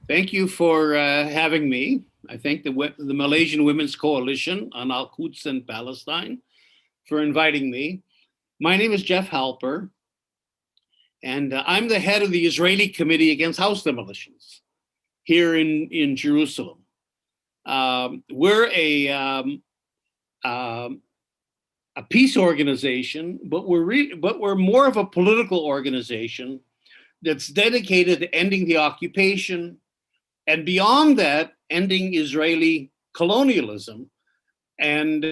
Thank you for having me. I thank the Malaysian Women's Coalition on Quds and Palestine for inviting me. My name is Jeff Halper, and I'm the head of the Israeli Committee Against House Demolitions here in Jerusalem. We're a peace organization, but we're more of a political organization that's dedicated to ending the occupation, and beyond that, ending Israeli colonialism and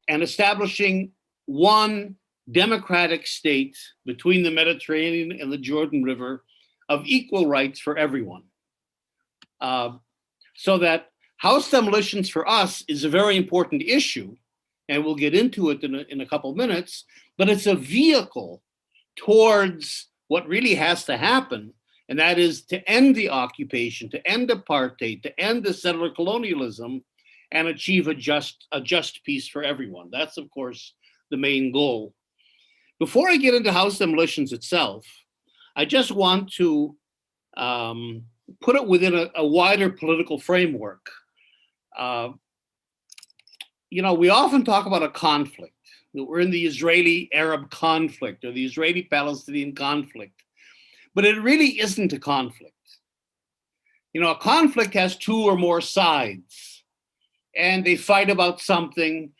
establishing one democratic state between the Mediterranean and the Jordan River of equal rights for everyone. So that house demolitions for us is a very important issue, and we'll get into it in a couple of minutes, but it's a vehicle towards what really has to happen, and that is to end the occupation, to end apartheid, to end the settler colonialism, and achieve a just peace for everyone. That's, of course, the main goal. Before I get into house demolitions itself, I just want to put it within a wider political framework. We often talk about a conflict. We're in the Israeli-Arab conflict or the Israeli-Palestinian conflict, but it really isn't a conflict. A conflict has two or more sides, and they fight about something.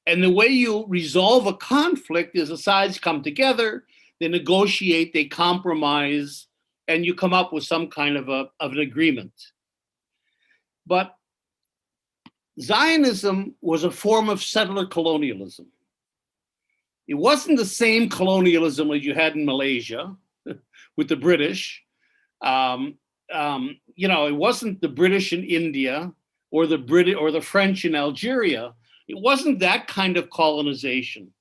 And the way you resolve a conflict is the sides come together, they negotiate, they compromise, and you come up with some kind of an agreement. But Zionism was a form of settler colonialism. It wasn't the same colonialism as you had in Malaysia with the British. It wasn't the British in India or the French in Algeria. It wasn't that kind of colonization,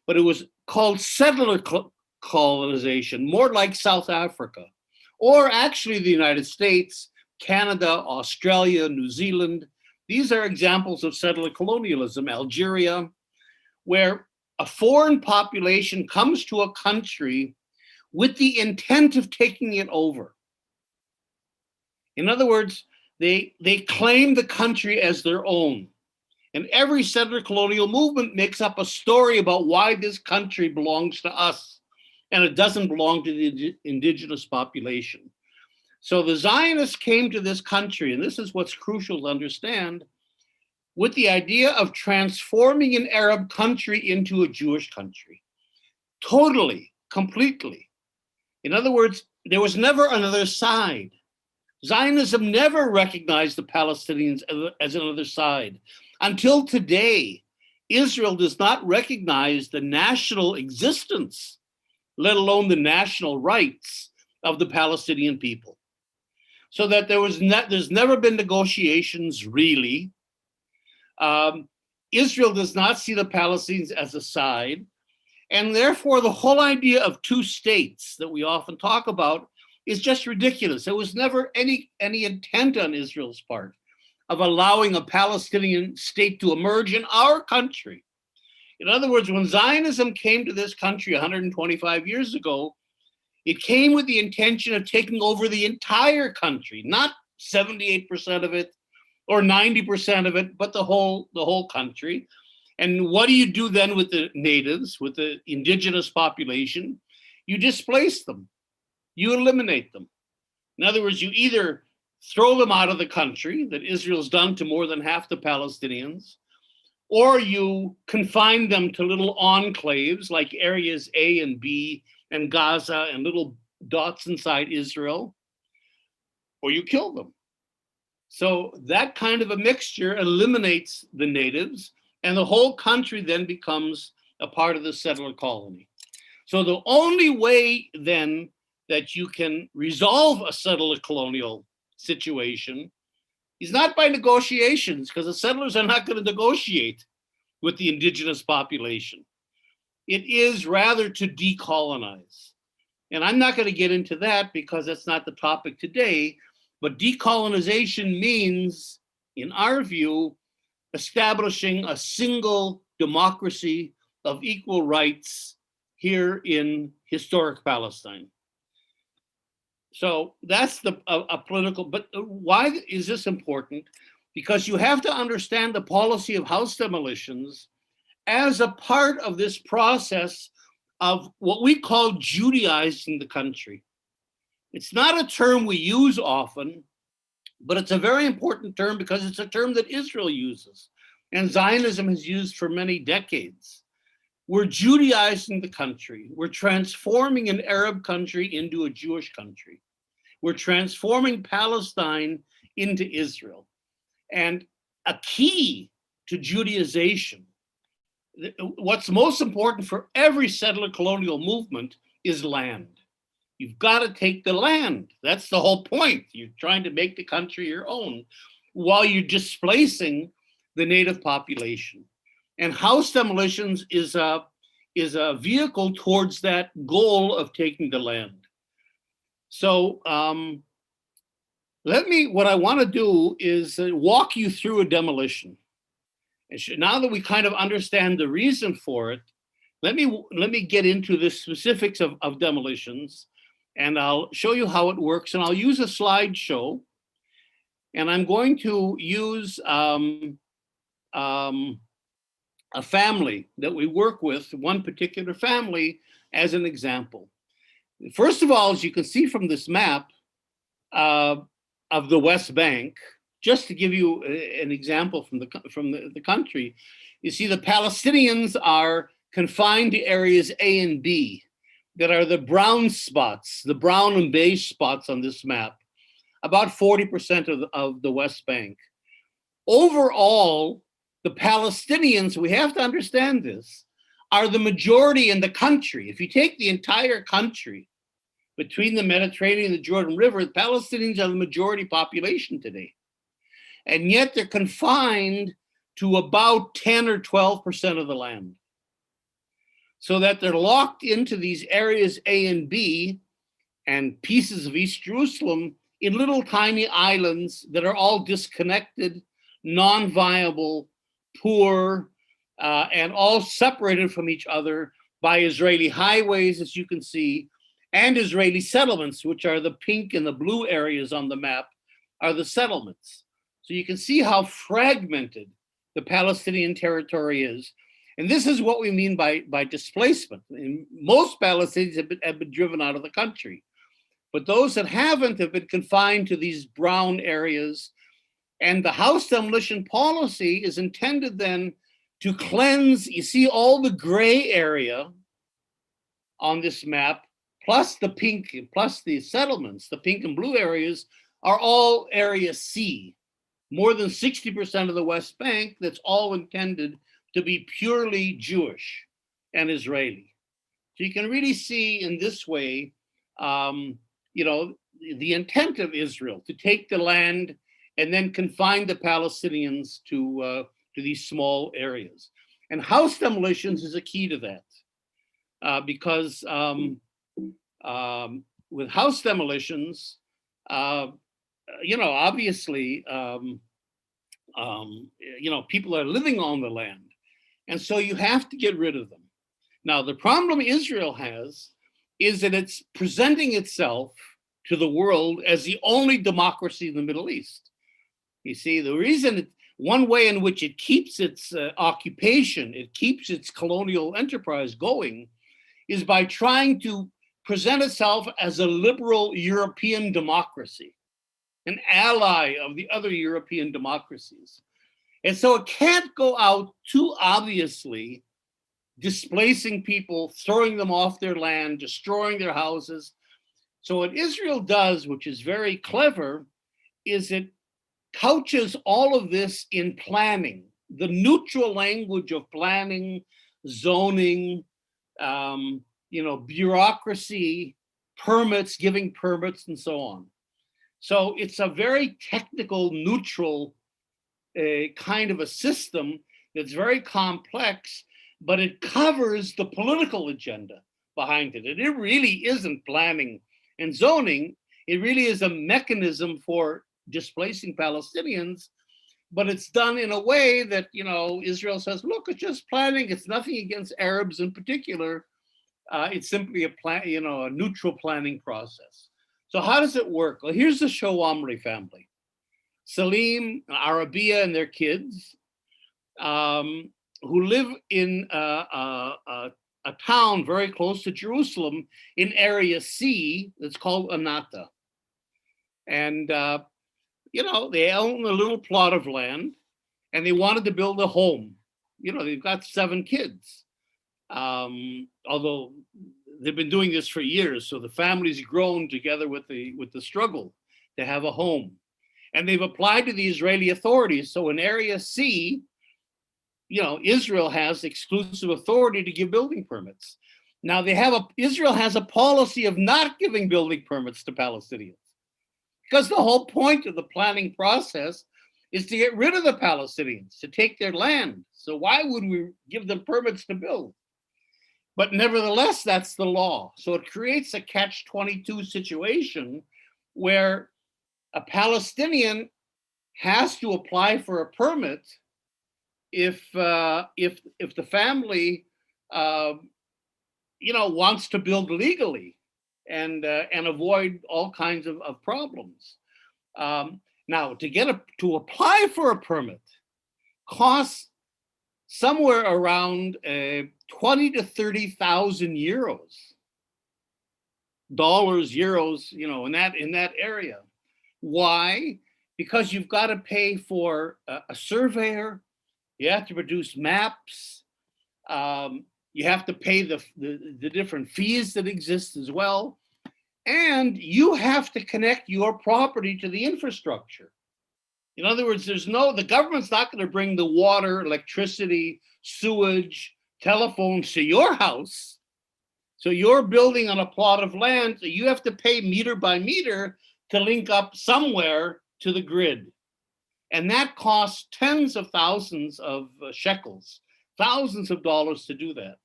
but it was called settler colonization, more like South Africa, or actually the United States, Canada, Australia, New Zealand. These are examples of settler colonialism. Algeria, where a foreign population comes to a country with the intent of taking it over. In other words, they claim the country as their own. And every settler colonial movement makes up a story about why this country belongs to us and it doesn't belong to the indigenous population. So the Zionists came to this country, and this is what's crucial to understand, with the idea of transforming an Arab country into a Jewish country. Totally, completely. In other words, there was never another side. Zionism never recognized the Palestinians as another side. Until today, Israel does not recognize the national existence, let alone the national rights of the Palestinian people. So that there's never been negotiations, really. Israel does not see the Palestinians as a side, and therefore the whole idea of two states that we often talk about is just ridiculous. There was never any intent on Israel's part of allowing a Palestinian state to emerge in our country. In other words, when Zionism came to this country 125 years ago, it came with the intention of taking over the entire country, not 78% of it or 90% of it, but the whole country. And what do you do then with the natives, with the indigenous population? You displace them. You eliminate them. In other words, you either throw them out of the country, that Israel's done to more than half the Palestinians, or you confine them to little enclaves like areas A and B and Gaza and little dots inside Israel, or you kill them. So that kind of a mixture eliminates the natives, and the whole country then becomes a part of the settler colony. So the only way then that you can resolve a settler colonial situation is not by negotiations, because the settlers are not going to negotiate with the indigenous population. It is rather to decolonize. And I'm not going to get into that because that's not the topic today, but decolonization means, in our view, establishing a single democracy of equal rights here in historic Palestine. So that's a political, but why is this important? Because you have to understand the policy of house demolitions as a part of this process of what we call Judaizing the country. It's not a term we use often, but it's a very important term because it's a term that Israel uses and Zionism has used for many decades. We're Judaizing the country. We're transforming an Arab country into a Jewish country. We're transforming Palestine into Israel. And a key to Judaization, what's most important for every settler colonial movement is land. You've got to take the land. That's the whole point. You're trying to make the country your own while you're displacing the native population. And house demolitions is a vehicle towards that goal of taking the land. So what I want to do is walk you through a demolition. And now that we kind of understand the reason for it, let me get into the specifics of demolitions, and I'll show you how it works, and I'll use a slideshow, and I'm going to use a family that we work with, one particular family, as an example. First of all, as you can see from this map of the West Bank, just to give you an example from the country, you see the Palestinians are confined to areas A and B that are the brown spots, the brown and beige spots on this map, about 40% of the West Bank. Overall, the Palestinians, we have to understand this, are the majority in the country. If you take the entire country between the Mediterranean and the Jordan River, the Palestinians are the majority population today. And yet they're confined to about 10 or 12% of the land. So that they're locked into these areas A and B and pieces of East Jerusalem in little tiny islands that are all disconnected, non-viable, poor, and all separated from each other by Israeli highways, as you can see, and Israeli settlements, which are the pink and the blue areas on the map, are the settlements. So you can see how fragmented the Palestinian territory is. And this is what we mean by displacement. And most Palestinians have been driven out of the country. But those that haven't have been confined to these brown areas. And the house demolition policy is intended then to cleanse, you see all the gray area on this map, plus the pink, plus the settlements, the pink and blue areas are all area C. More than 60% of the West Bank, that's all intended to be purely Jewish and Israeli. So you can really see in this way, the intent of Israel to take the land and then confine the Palestinians to these small areas. And house demolitions is a key to that, because with house demolitions, obviously, people are living on the land. And so you have to get rid of them. Now, the problem Israel has is that it's presenting itself to the world as the only democracy in the Middle East. You see, the reason, one way in which it keeps its occupation, it keeps its colonial enterprise going, is by trying to present itself as a liberal European democracy, an ally of the other European democracies. And so it can't go out too obviously displacing people, throwing them off their land, destroying their houses. So what Israel does, which is very clever, is it couches all of this in planning, the neutral language of planning, zoning, bureaucracy, permits, giving permits, and so on. So it's a very technical, neutral kind of a system that's very complex, but it covers the political agenda behind it. And it really isn't planning and zoning. It really is a mechanism for displacing Palestinians, but it's done in a way that, Israel says, look, it's just planning. It's nothing against Arabs in particular. It's simply a plan, a neutral planning process. So how does it work? Well, here's the Shawamri family. Salim, Arabia, and their kids, who live in a town very close to Jerusalem in Area C that's called Anata. And, they own a little plot of land and they wanted to build a home. They've got 7 kids, although they've been doing this for years. So the family's grown together with the struggle to have a home. And they've applied to the Israeli authorities. So in Area C, Israel has exclusive authority to give building permits. Now Israel has a policy of not giving building permits to Palestinians, because the whole point of the planning process is to get rid of the Palestinians, to take their land. So why would we give them permits to build? But nevertheless, that's the law. So it creates a catch-22 situation where a Palestinian has to apply for a permit if the family wants to build legally and avoid all kinds of problems. Now, to apply for a permit costs somewhere around 20 to 30,000 dollars, euros, in that area. Why? Because you've got to pay for a surveyor. You have to produce maps. You have to pay the different fees that exist as well. And you have to connect your property to the infrastructure. In other words, the government's not going to bring the water, electricity, sewage, telephones to your house. So you're building on a plot of land, so you have to pay meter by meter to link up somewhere to the grid. And that costs tens of thousands of shekels, thousands of dollars to do that.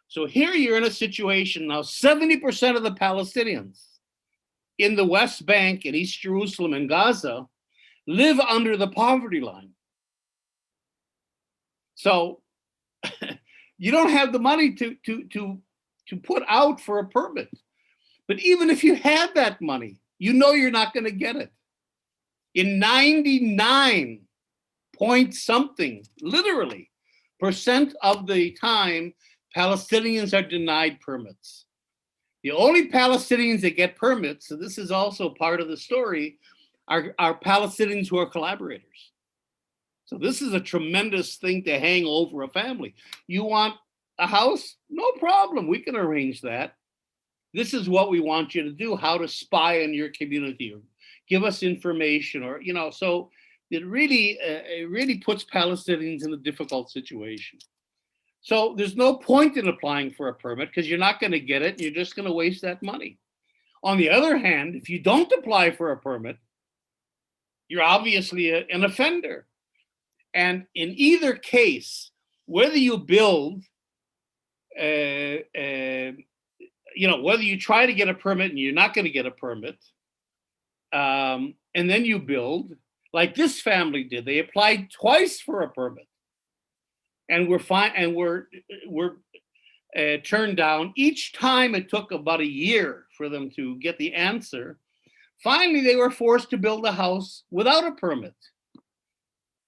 So here you're in a situation now, 70% of the Palestinians in the West Bank and East Jerusalem and Gaza live under the poverty line. So you don't have the money to put out for a permit. But even if you had that money, you're not going to get it. In 99 point something, literally, % of the time, Palestinians are denied permits. The only Palestinians that get permits, so this is also part of the story, are Palestinians who are collaborators. So this is a tremendous thing to hang over a family. You want a house? No problem, we can arrange that. This is what we want you to do, how to spy on your community, or give us information, or, so it really puts Palestinians in a difficult situation. So there's no point in applying for a permit because you're not going to get it. You're just going to waste that money. On the other hand, if you don't apply for a permit, you're obviously an offender. And in either case, whether you build, whether you try to get a permit and you're not going to get a permit, and then you build, like this family did. They applied twice for a permit, and were turned down. Each time it took about a year for them to get the answer. Finally, they were forced to build a house without a permit.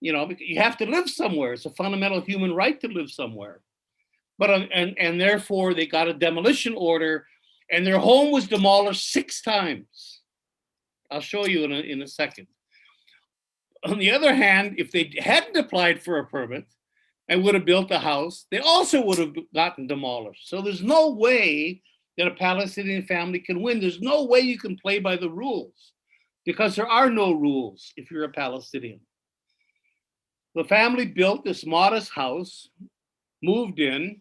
Because you have to live somewhere. It's a fundamental human right to live somewhere. But and therefore they got a demolition order, and their home was demolished 6 times. I'll show you in a second. On the other hand, if they hadn't applied for a permit and would have built a house, they also would have gotten demolished. So there's no way that a Palestinian family can win. There's no way you can play by the rules, because there are no rules if you're a Palestinian. The family built this modest house, moved in,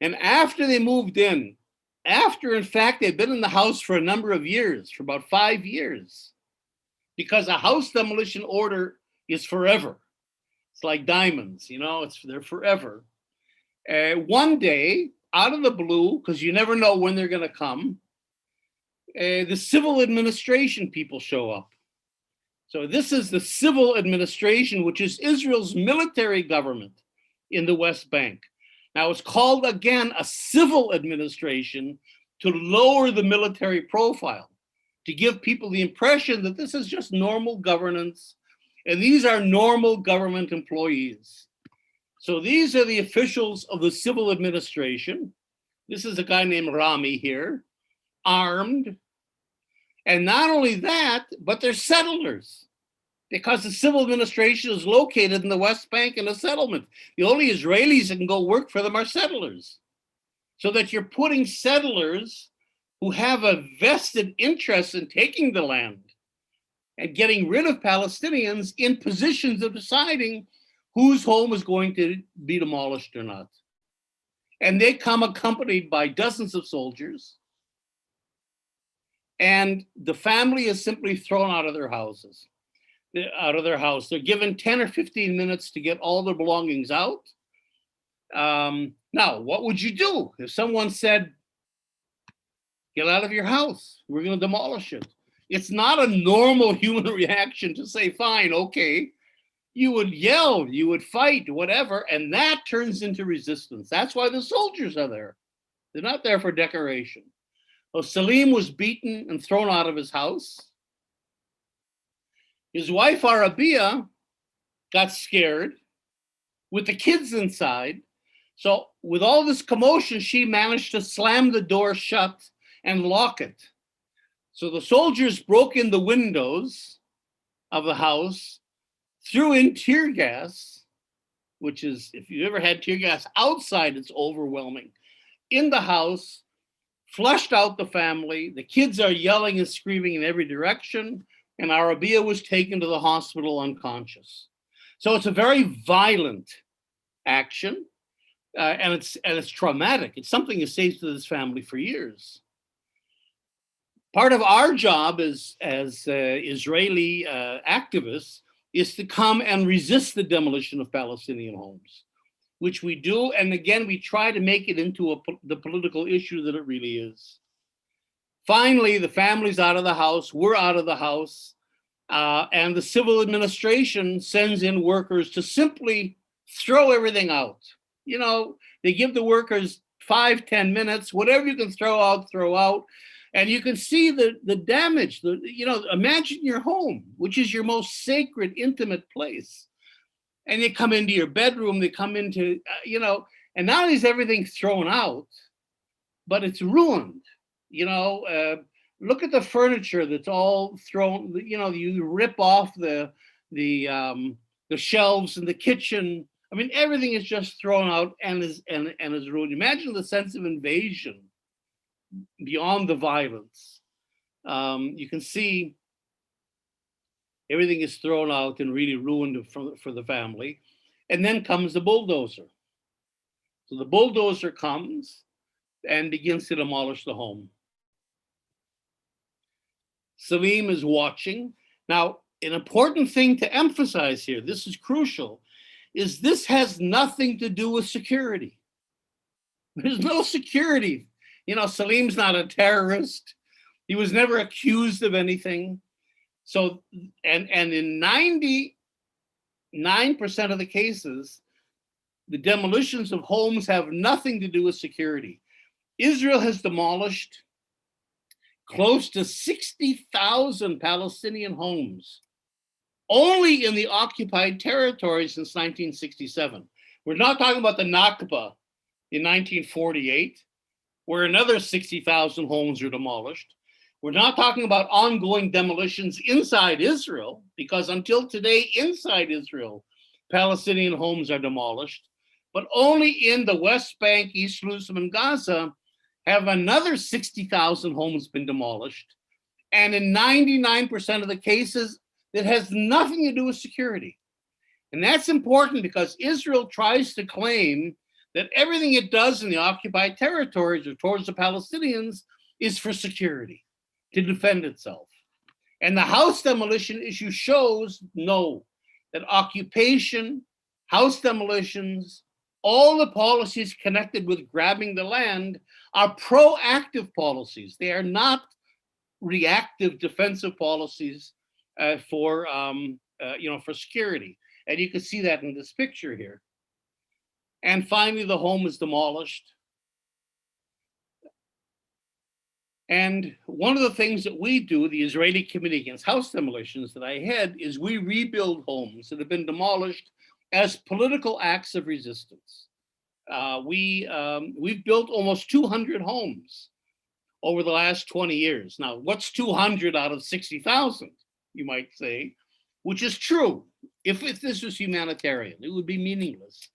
and after they moved in, in fact they'd been in the house for a number of years, for about 5 years, because a house demolition order is forever. It's like diamonds, they're forever. One day, out of the blue, because you never know when they're going to come, the civil administration people show up. So this is the civil administration, which is Israel's military government in the West Bank. Now it's called, again, a civil administration to lower the military profile. to give people the impression that this is just normal governance and these are normal government employees. So these are the officials of the civil administration. This is a guy named Rami here, armed. And not only that, but they're settlers because the civil administration is located in the West Bank in a settlement. The only Israelis that can go work for them are settlers. So that you're putting settlers who have a vested interest in taking the land and getting rid of Palestinians in positions of deciding whose home is going to be demolished or not. And they come accompanied by dozens of soldiers. And the family is simply thrown out of their houses, out of their house. They're given 10 or 15 minutes to get all their belongings out. Now, what would you do if someone said, get out of your house, we're going to demolish it? It's not a normal human reaction to say, fine, okay. You would yell, you would fight, whatever, and that turns into resistance. That's why the soldiers are there. They're not there for decoration. So Salim was beaten and thrown out of his house. His wife, Arabia, got scared with the kids inside. So with all this commotion, she managed to slam the door shut and lock it. So the soldiers broke in the windows of the house, threw in tear gas, which is, if you've ever had tear gas outside, it's overwhelming. In the house, flushed out the family. The kids are yelling and screaming in every direction, and Arabia was taken to the hospital unconscious. So it's a very violent action, and it's traumatic. It's something that stays to this family for years. Part of our job as Israeli activists is to come and resist the demolition of Palestinian homes, which we do. And again, we try to make it into the political issue that it really is. Finally, the family's out of the house, we're out of the house, and the civil administration sends in workers to simply throw everything out. You know, they give the workers 5-10 minutes, whatever you can throw out, throw out. And you can see the damage. Imagine your home, which is your most sacred, intimate place. And they come into your bedroom, they come into, and not only is everything thrown out, but it's ruined. Look at the furniture that's all thrown, you rip off the shelves in the kitchen. I mean, everything is just thrown out and is ruined. Imagine the sense of invasion beyond the violence. You can see everything is thrown out and really ruined for the family. And then comes the bulldozer. So the bulldozer comes and begins to demolish the home. Salim is watching. Now, an important thing to emphasize here, this is crucial, is this has nothing to do with security. There's no security. Salim's not a terrorist. He was never accused of anything. So, and in 99% of the cases, the demolitions of homes have nothing to do with security. Israel has demolished close to 60,000 Palestinian homes only in the occupied territory since 1967. We're not talking about the Nakba in 1948. where another 60,000 homes are demolished. We're not talking about ongoing demolitions inside Israel, because until today, inside Israel, Palestinian homes are demolished. But only in the West Bank, East Jerusalem, and Gaza have another 60,000 homes been demolished. And in 99% of the cases, it has nothing to do with security. And that's important because Israel tries to claim that everything it does in the occupied territories or towards the Palestinians is for security, to defend itself. And the house demolition issue shows no, that occupation, house demolitions, all the policies connected with grabbing the land are proactive policies. They are not reactive defensive policies for security. And you can see that in this picture here. And finally, the home is demolished. And one of the things that we do, the Israeli Committee Against House Demolitions that I head, is we rebuild homes that have been demolished as political acts of resistance. We've built almost 200 homes over the last 20 years. Now, what's 200 out of 60,000, you might say, which is true. If this was humanitarian, it would be meaningless.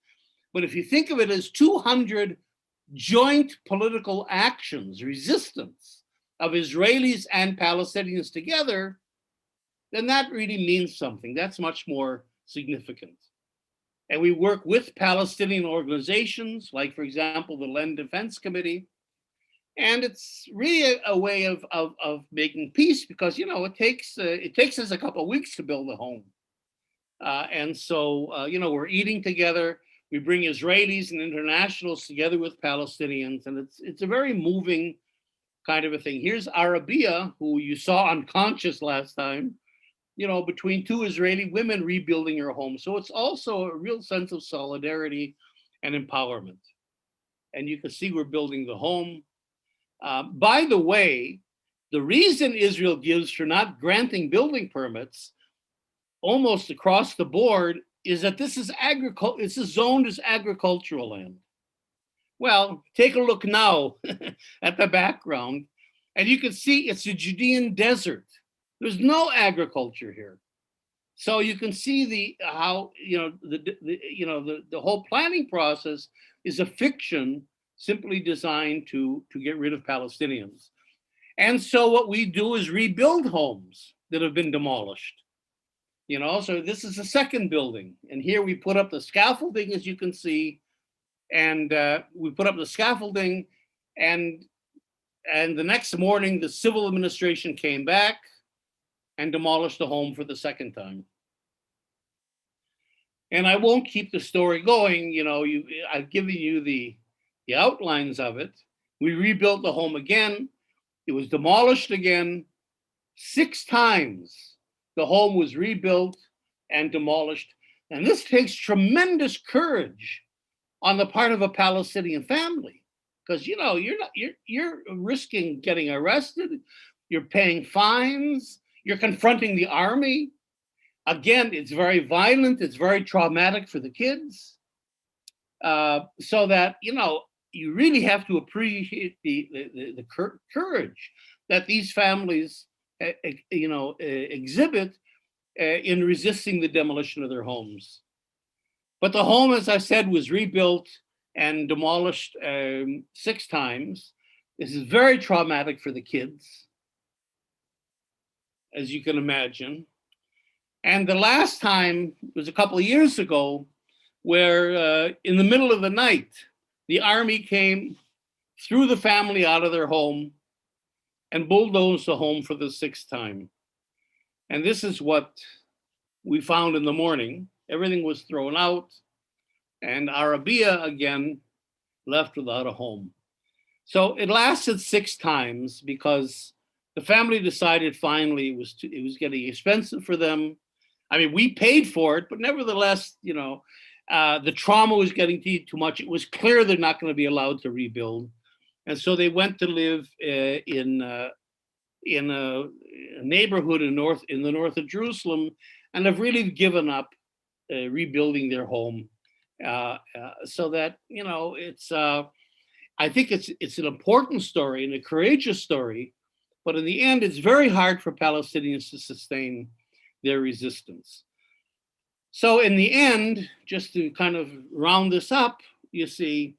But if you think of it as 200 joint political actions, resistance of Israelis and Palestinians together, then that really means something. That's much more significant. And we work with Palestinian organizations, like, for example, the Land Defense Committee. And it's really a way of making peace, because, you know, it takes us a couple of weeks to build a home. And so, you know, we're eating together. We bring Israelis and internationals together with Palestinians, and it's a very moving kind of a thing. Here's Arabia, who you saw unconscious last time, you know, between two Israeli women rebuilding her home. So it's also a real sense of solidarity and empowerment. And you can see we're building the home. By the way, the reason Israel gives for not granting building permits almost across the board is that this is it's zoned as agricultural land. Well, take a look now at the background, and you can see it's a Judean desert. There's no agriculture here. So you can see how the whole planning process is a fiction simply designed to get rid of Palestinians. And so what we do is rebuild homes that have been demolished. You know, so this is the second building. And here we put up the scaffolding, as you can see. And we put up the scaffolding, and the next morning, the civil administration came back and demolished the home for the second time. And I won't keep the story going. You know, I've given you the outlines of it. We rebuilt the home again. It was demolished again 6 times. The home was rebuilt and demolished. And this takes tremendous courage on the part of a Palestinian family, because, you know, you're risking getting arrested, you're paying fines, you're confronting the army. Again, it's very violent, it's very traumatic for the kids. So that, you know, you really have to appreciate the courage that these families, exhibit in resisting the demolition of their homes. But the home, as I said, was rebuilt and demolished 6 times. This is very traumatic for the kids, as you can imagine. And the last time was a couple of years ago, where in the middle of the night, the army came, threw the family out of their home, and bulldozed the home for the 6th time. And this is what we found in the morning. Everything was thrown out, and Arabia again left without a home. So it lasted 6 times because the family decided finally it was getting expensive for them. I mean, we paid for it, but nevertheless, you know, the trauma was getting too much. It was clear they're not going to be allowed to rebuild, and so they went to live in a neighborhood in the north of Jerusalem, and have really given up rebuilding their home. So that, you know, it's I think it's an important story and a courageous story, but in the end, it's very hard for Palestinians to sustain their resistance. So in the end, just to kind of round this up, you see,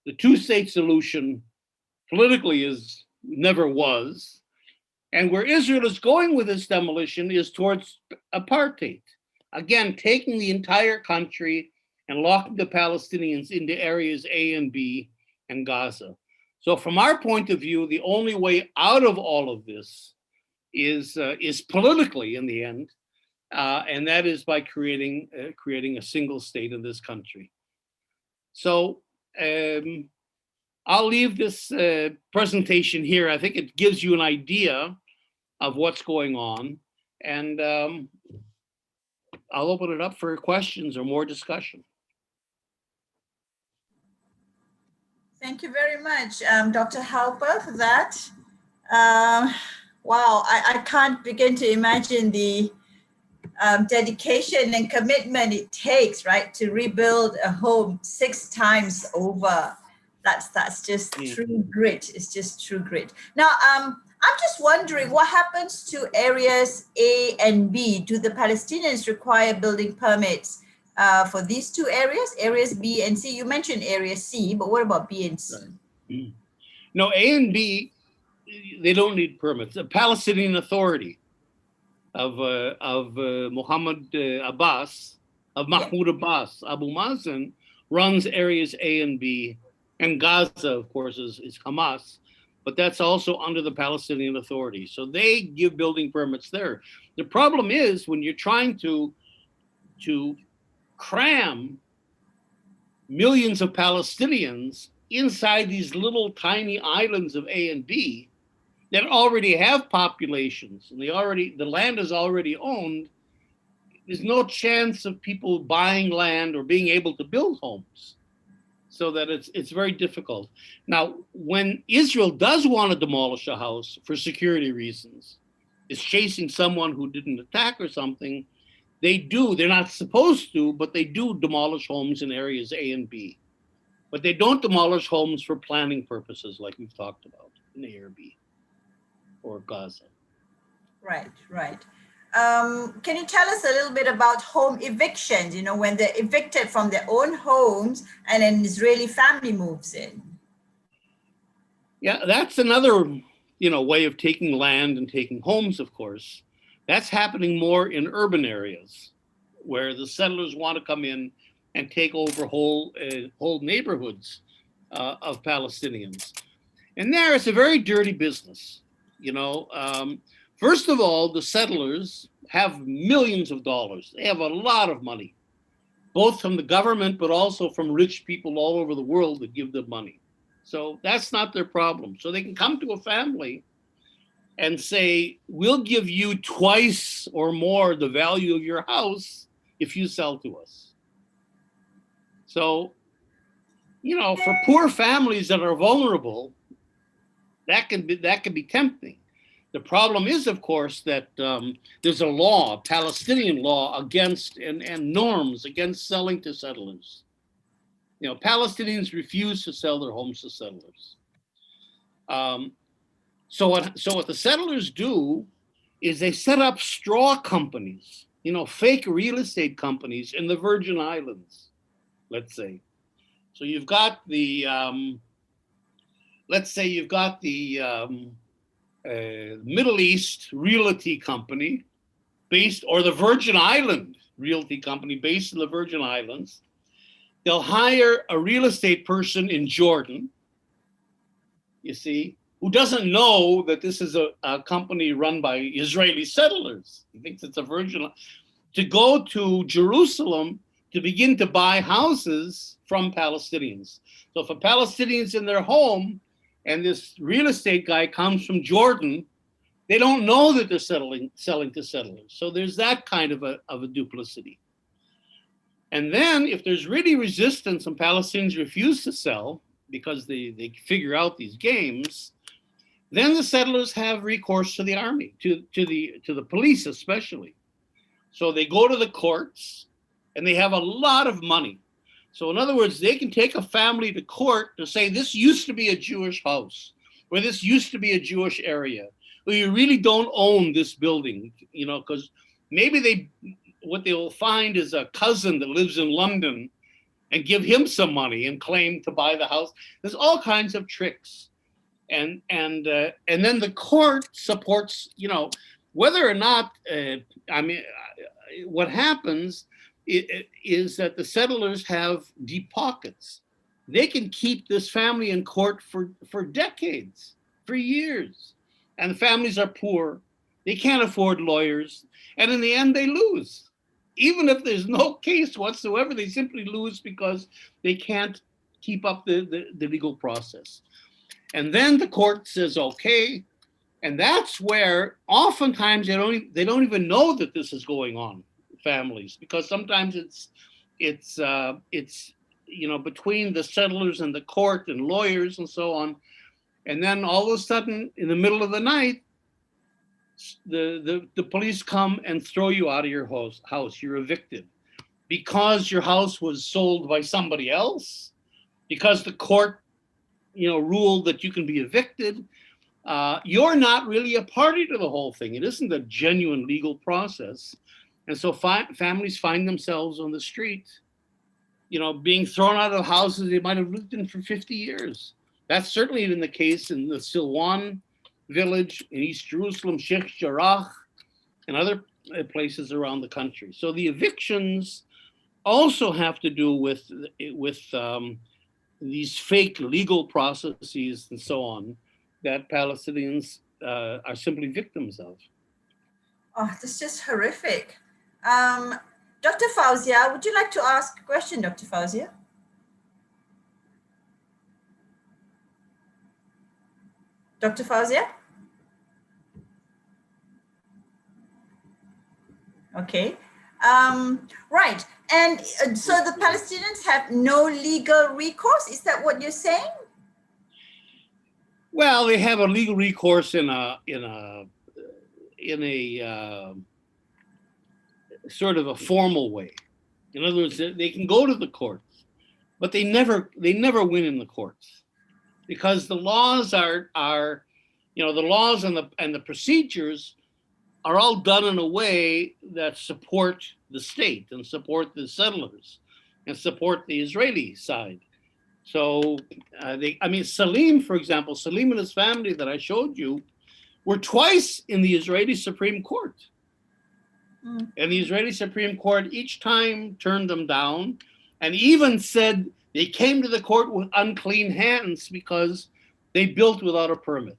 the 2-state solution politically never was. And where Israel is going with this demolition is towards apartheid. Again, taking the entire country and locking the Palestinians into areas A and B and Gaza. So from our point of view, the only way out of all of this is politically in the end, and that is by creating a single state in this country. So I'll leave this presentation here. I think it gives you an idea of what's going on, and I'll open it up for questions or more discussion. Thank you very much, Dr. Halper, for that. Wow, I can't begin to imagine the dedication and commitment it takes, right, to rebuild a home 6 times over. That's just true grit. It's just true grit. Now, I'm just wondering what happens to areas A and B. Do the Palestinians require building permits for these 2 areas, areas B and C? You mentioned area C, but what about B and C? Right. No, A and B, they don't need permits. The Palestinian Authority of Muhammad Abbas, of Mahmoud Abbas, Abu Mazen, runs areas A and B, and Gaza, of course, is Hamas, but that's also under the Palestinian Authority. So they give building permits there. The problem is when you're trying to cram millions of Palestinians inside these little tiny islands of A and B that already have populations and the land is already owned, there's no chance of people buying land or being able to build homes. So that it's very difficult. Now, when Israel does want to demolish a house for security reasons, is chasing someone who didn't attack or something, they do. They're not supposed to, but they do demolish homes in areas A and B. But they don't demolish homes for planning purposes like we've talked about in A or B or Gaza. Right, right. Can you tell us a little bit about home evictions, you know, when they're evicted from their own homes and an Israeli family moves in? Yeah, that's another, way of taking land and taking homes, of course. That's happening more in urban areas where the settlers want to come in and take over whole neighborhoods of Palestinians. And there, it's a very dirty business. First of all, the settlers have millions of dollars. They have a lot of money, both from the government, but also from rich people all over the world that give them money. So that's not their problem. So they can come to a family and say, we'll give you twice or more the value of your house if you sell to us. So, for poor families that are vulnerable, that can be tempting. The problem is, of course, that there's a law, a Palestinian law against and norms against selling to settlers. Palestinians refuse to sell their homes to settlers. So what the settlers do is they set up straw companies, fake real estate companies in the Virgin Islands, let's say. So you've got the, Middle East Realty Company or the Virgin Island Realty Company based in the Virgin Islands. They'll hire a real estate person in Jordan, you see, who doesn't know that this is a company run by Israeli settlers. He thinks it's a Virgin, to go to Jerusalem to begin to buy houses from Palestinians. So if a Palestinian's in their home and this real estate guy comes from Jordan, they don't know that they're selling to settlers. So there's that kind of a duplicity. And then if there's really resistance and Palestinians refuse to sell because they figure out these games, then the settlers have recourse to the army, to the police especially. So they go to the courts and they have a lot of money. So in other words, they can take a family to court to say, this used to be a Jewish house, or this used to be a Jewish area, or you really don't own this building, because maybe what they will find is a cousin that lives in London and give him some money and claim to buy the house. There's all kinds of tricks. And then the court supports, whether or not, what happens is that the settlers have deep pockets. They can keep this family in court for decades, for years. And the families are poor. They can't afford lawyers. And in the end, they lose. Even if there's no case whatsoever, they simply lose because they can't keep up the legal process. And then the court says, okay. And that's where oftentimes they don't even know that this is going on, families, because sometimes it's between the settlers and the court and lawyers and so on. And then all of a sudden, in the middle of the night, the police come and throw you out of your house. You're evicted because your house was sold by somebody else, because the court, ruled that you can be evicted. You're not really a party to the whole thing. It isn't a genuine legal process. And so families find themselves on the street, being thrown out of houses they might have lived in for 50 years. That's certainly been the case in the Silwan village in East Jerusalem, Sheikh Jarrah, and other places around the country. So the evictions also have to do with these fake legal processes and so on that Palestinians are simply victims of. Oh, this is just horrific. Dr. Fauzia, would you like to ask a question, Dr. Fauzia? Dr. Fauzia? Okay. Right. And so the Palestinians have no legal recourse. Is that what you're saying? Well, they have a legal recourse in a sort of a formal way. In other words, they can go to the courts, but they never win in the courts, because the laws are the laws and the procedures are all done in a way that support the state and support the settlers and support the Israeli side. So Salim, for example, Salim and his family that I showed you were twice in the Israeli Supreme Court. And the Israeli Supreme Court each time turned them down, and even said they came to the court with unclean hands because they built without a permit.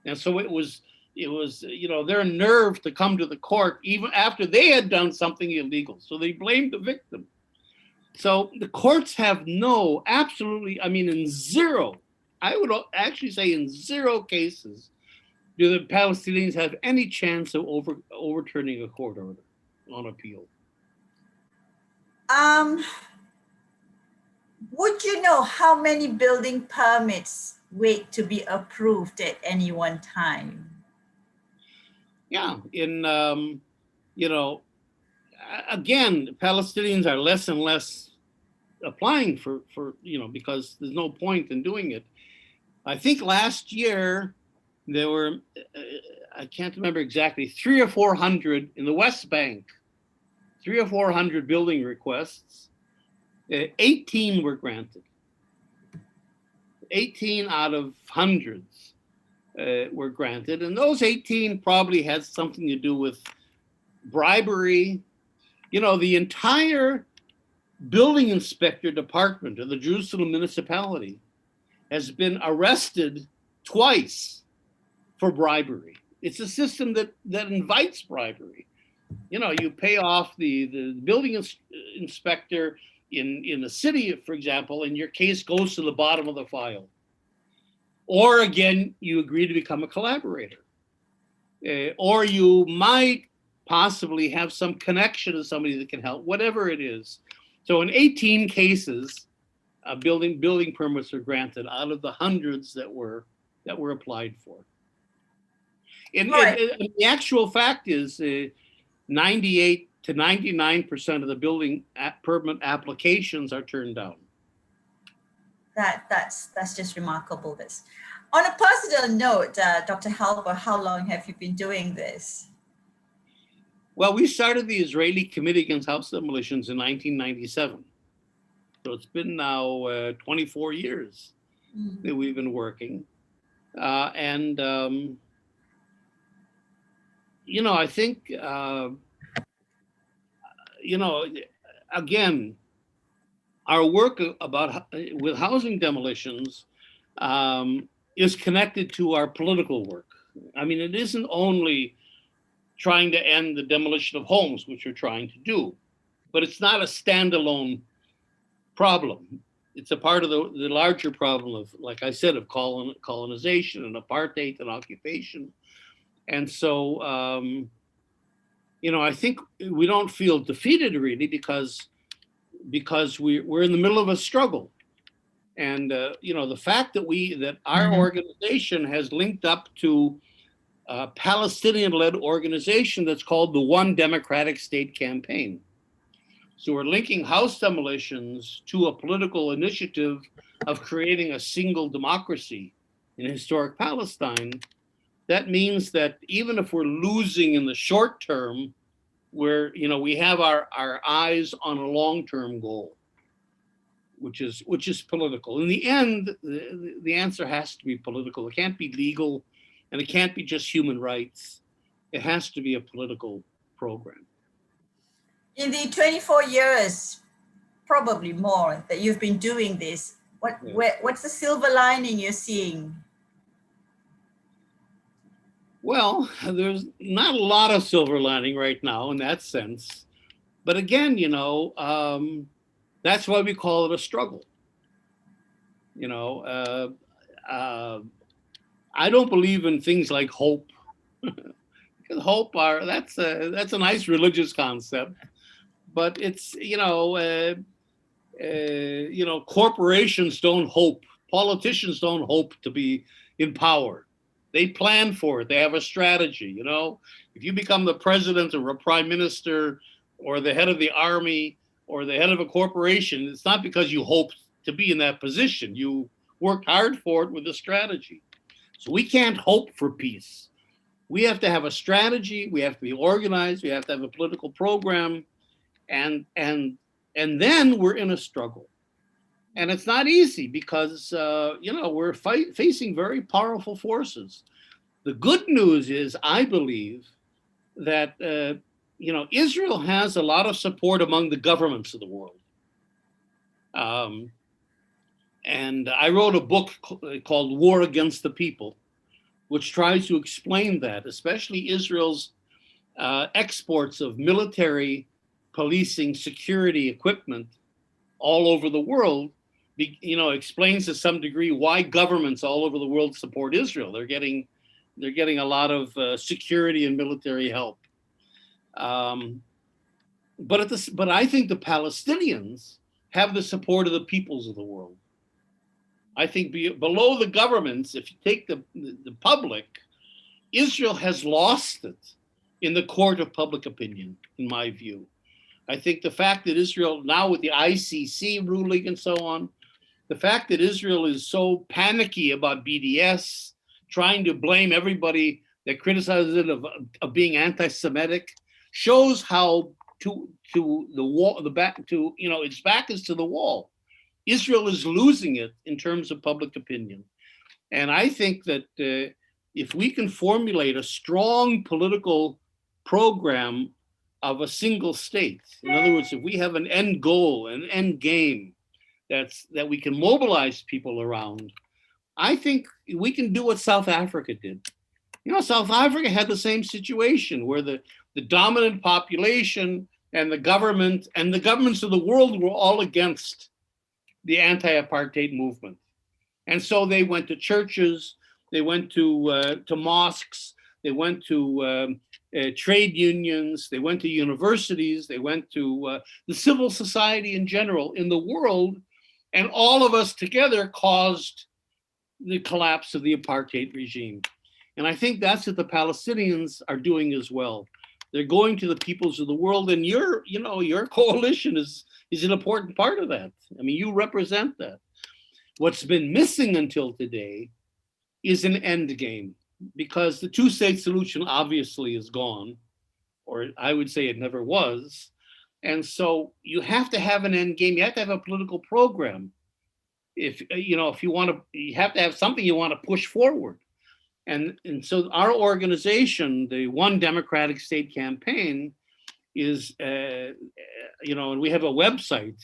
And so it was their nerve to come to the court even after they had done something illegal. So they blamed the victim. So the courts have in zero, I would actually say in zero cases, do the Palestinians have any chance of overturning a court order on appeal. Would you know how many building permits wait to be approved at any one time? Yeah, again, Palestinians are less and less applying for because there's no point in doing it. I think last year there were, I can't remember exactly, 300 or 400 in the West Bank, 300 or 400 building requests. 18 were granted. 18 out of hundreds were granted. And those 18 probably had something to do with bribery. The entire building inspector department of the Jerusalem municipality has been arrested twice for bribery. It's a system that invites bribery. You pay off the building inspector in a city, for example, and your case goes to the bottom of the file. Or again, you agree to become a collaborator. Or you might possibly have some connection to somebody that can help, whatever it is. So in 18 cases, building permits are granted out of the hundreds that were applied for. And the actual fact is 98 to 99% of the building permit applications are turned down. That's just remarkable. This. On a personal note, Dr. Halper, how long have you been doing this? Well, we started the Israeli Committee Against House Demolitions in 1997. So it's been now 24 years that we've been working. I think, again, our work with housing demolitions is connected to our political work. It isn't only trying to end the demolition of homes, which we're trying to do, but it's not a standalone problem. It's a part of the larger problem of, like I said, of colonization and apartheid and occupation. And so, I think we don't feel defeated really because we're in the middle of a struggle. And the fact that our organization has linked up to a Palestinian-led organization that's called the One Democratic State Campaign. So we're linking house demolitions to a political initiative of creating a single democracy in historic Palestine. That means that even if we're losing in the short term, we have our eyes on a long-term goal, which is political. In the end, the answer has to be political. It can't be legal, and it can't be just human rights. It has to be a political program. In the 24 years, probably more, that you've been doing this, what's the silver lining you're seeing? Well, there's not a lot of silver lining right now in that sense. But again, that's why we call it a struggle. I don't believe in things like hope. Because hope that's a nice religious concept, but it's corporations don't hope, politicians don't hope to be in power. They plan for it. They have a strategy. If you become the president or a prime minister or the head of the army or the head of a corporation, it's not because you hope to be in that position. You worked hard for it with a strategy. So we can't hope for peace. We have to have a strategy. We have to be organized. We have to have a political program, and then we're in a struggle. And it's not easy because we're facing very powerful forces. The good news is, I believe that Israel has a lot of support among the governments of the world. And I wrote a book called War Against the People, which tries to explain that, especially Israel's exports of military, policing, security equipment all over the world, explains to some degree why governments all over the world support Israel. They're getting a lot of security and military help. But I think the Palestinians have the support of the peoples of the world. I think below the governments, if you take the public, Israel has lost it in the court of public opinion, in my view. I think the fact that Israel, now with the ICC ruling and so on, the fact that Israel is so panicky about BDS, trying to blame everybody that criticizes it of being anti-Semitic, shows how its back is to the wall. Israel is losing it in terms of public opinion. And I think that if we can formulate a strong political program of a single state, in other words, if we have an end goal, an end game that we can mobilize people around, I think we can do what South Africa did. South Africa had the same situation where the dominant population and the governments of the world were all against the anti-apartheid movement. And so they went to churches, they went to mosques, they went to trade unions, they went to universities, they went to the civil society in general in the world, and all of us together caused the collapse of the apartheid regime. And I think that's what the Palestinians are doing as well. They're going to the peoples of the world, and your coalition is an important part of that. I mean, you represent that. What's been missing until today is an end game, because the two-state solution obviously is gone, or I would say it never was. And so you have to have an end game. You have to have a political program. If you want to, you have to have something you want to push forward. And so our organization, the One Democratic State Campaign, is, and we have a website,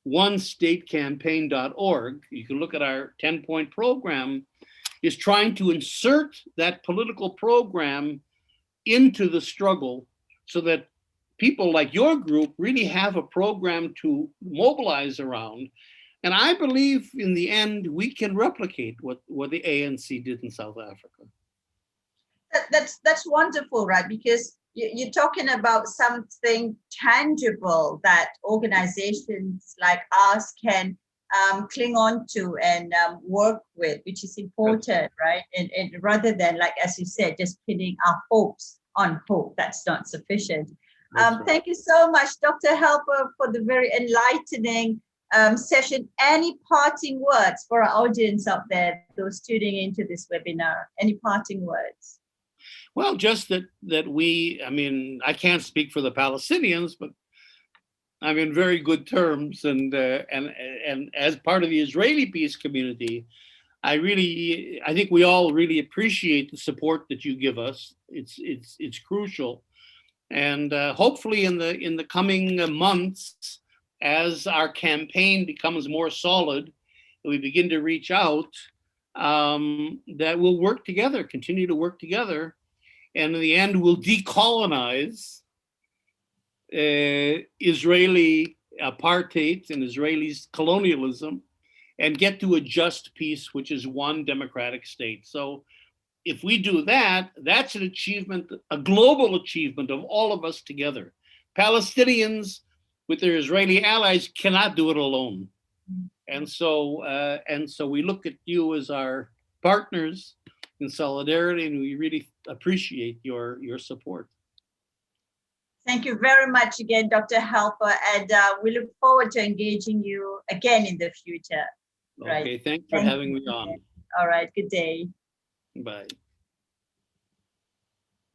onestatecampaign.org. You can look at our 10-point program, is trying to insert that political program into the struggle so that people like your group really have a program to mobilize around. And I believe in the end, we can replicate what the ANC did in South Africa. That's wonderful, right? Because you're talking about something tangible that organizations like us can cling on to and work with, which is important, right? And rather than, like, as you said, just pinning our hopes on hope, that's not sufficient. Thank you so much, Dr. Halper, for the very enlightening session. Any parting words for our audience out there, those tuning into this webinar? Any parting words? Well, just that we, I mean, I can't speak for the Palestinians, but I'm in very good terms, and as part of the Israeli peace community, I think we all really appreciate the support that you give us. It's crucial, and hopefully in the coming months, as our campaign becomes more solid, we begin to reach out, that we'll work together, continue to work together, and in the end, we'll decolonize Israeli apartheid and Israeli colonialism, and get to a just peace, which is one democratic state. So if we do that, that's an achievement, a global achievement of all of us together. Palestinians with their Israeli allies cannot do it alone. And so we look at you as our partners in solidarity, and we really appreciate your support. Thank you very much again, Dr. Halper, and we look forward to engaging you again in the future. Okay, thanks for having me on. All right, good day. Bye.